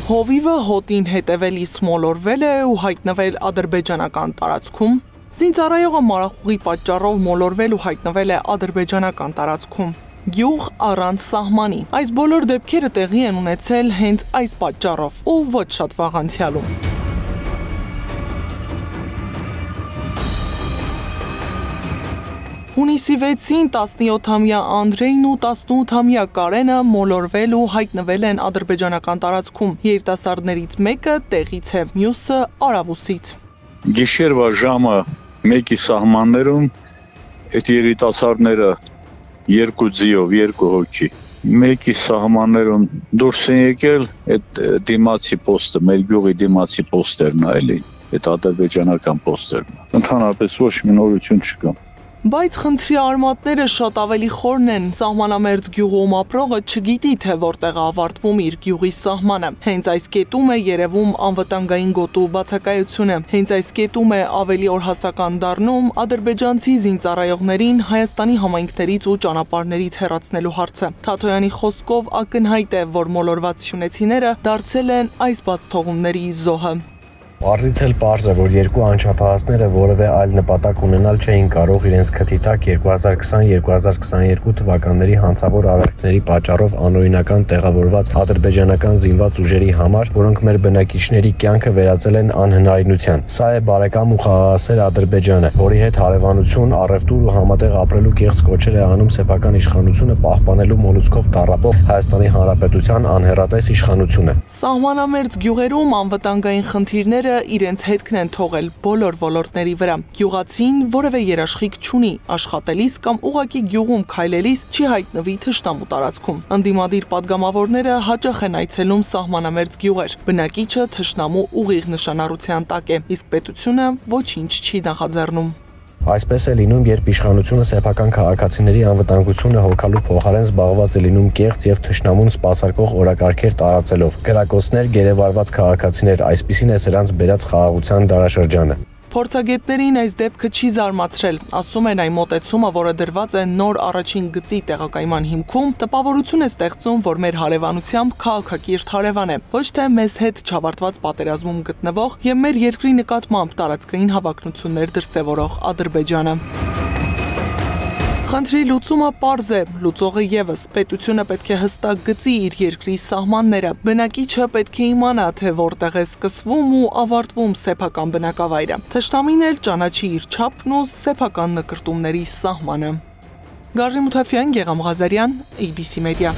Հովիվը հոտին հետևելիս մոլորվել է ու հայտնվել ադրբեջանական տարածքում։ Զինծառայողը մարախուղի պատճառով մոլորվել ու հայտնվել է ադրբեջանական տարածքում։ Գյուղ առանց սահմանի։ Այս բոլոր դեպքերը տեղի են ունեցել հենց այս պատճառով ու ոչ շատ վաղ անցյալում։ Հունիսի 6-ին 17-ամյա Անդրեյն ու 18-ամյա Կարենը մոլորվել ու հայտնվել են ադրբեջանական տարածքում։ Երիտասարդներից մեկը տեղից է, մյուսը Արավուսից։ Գիշերվա ժամը 1-ի սահմաններում այդ երիտասարդները 2 ձիով 2 հոգի 1-ի սահմաններում դուրս են եկել, այդ դիմացի պոստը, մեր գյուղի դիմացի պոստերն այլին, այդ ադրբեջանական պոստերն։ Ընդհանրապես ոչ մի նորություն չկա։ Բայց խնդրի արմատները շատ ավելի խորն են։ Սահմանամերձ գյուղում ապրողը չգիտի, թե որտեղ է ավարտվում իր գյուղի սահմանը։ Հենց այս կետում է երևում անվտանգային գոտու բացակայությունը։ Հենց այս կետում է ավելի օրհասական դառնում ադրբեջանցի զինծառայողներին Հայաստանի համայնքներից ու ճանապարհներից հեռացնելու հարցը։ Թաթոյանի խոսքով ակնհայտ է, որ մոլորված շունեցիները դարձել են այս բացթողումների զոհը։ Պարզից էլ պարզ է, որ երկու անչափահասները որևէ այլ նպատակ ունենալ չէին կարող իրենց քթի տակ 2020-2022 թվականների հանցավոր արարքների պատճառով անօրինական տեղավորված ադրբեջանական զինված ուժերի համար, որոնք մեր բնակիչների կյանքը վերածել են անհնարինության։ Սա է բարեկամ ու խաղաղասեր Ադրբեջանը, որի հետ հարևանություն, առևտուր ու համատեղ ապրելու կեղծ կոչեր է անում սեփական իշխանությունը պահպանելու մոլուցքով տառապող Հայաստանի Հանրապետության անհեռատես իշխանությունը։ Սահմանամերձ գյուղերում անվտանգային խնդիրները իրենց հետքն են թողել բոլոր ոլորտների վրա։ Գյուղացին որևէ երաշխիք չունի, աշխատելիս կամ ուղակի գյուղում քայլելիս չի հայտնվի թշնամու տարածքում։ Ընդդիմադիր падգամավորները հաճախ են այցելում սահմանամերձ գյուղեր։ Բնակիչը թշնամու ուղիղ նշանառության տակ է, իսկ պետությունը ոչինչ չի նախաձեռնում։ Այսպես է լինում, երբ իշխանությունը սեփական քաղաքացիների անվտանգությունը հոգալու փոխարեն զբաղված է լինում կեղծ եւ թշնամուն սպասարկող օրակարգեր տարածելով։ Կրակոցներ, գերեվարված քաղաքացիներ, այսպիսին է սրանց բերած խաղաղության դարաշրջանը։ Փորձագետներին այս դեպքը չի զարմացրել։ Ասում են, այն մոտեցումը, որը դրված է նոր առաջին գծի տեղակայման հիմքում, տպավորություն է ստեղծում, որ մեր հարևանությամբ քաղաքակիրթ հարևան է, ոչ թե մեզ հետ չավարտված պատերազմում գտնվող եւ մեր երկրի նկատմամբ տարածքային հավակնություններ դրսեւորող Ադրբեջանը։ Խնդրի լուծումը պարզ է, լուծողը ևս պետությունը պետք է հստակ գծի իր երկրի սահմանները։ Բնակիչը պետք է իմանա, թե որտեղ է սկսվում ու ավարտվում սեփական բնակավայրը։ Թշնամին էլ ճանաչի իր չափն ու սեփական նկրտումների սահմանը։ Գարի Մութաֆյան, Գեգամ Ղազարյան, ABC Media։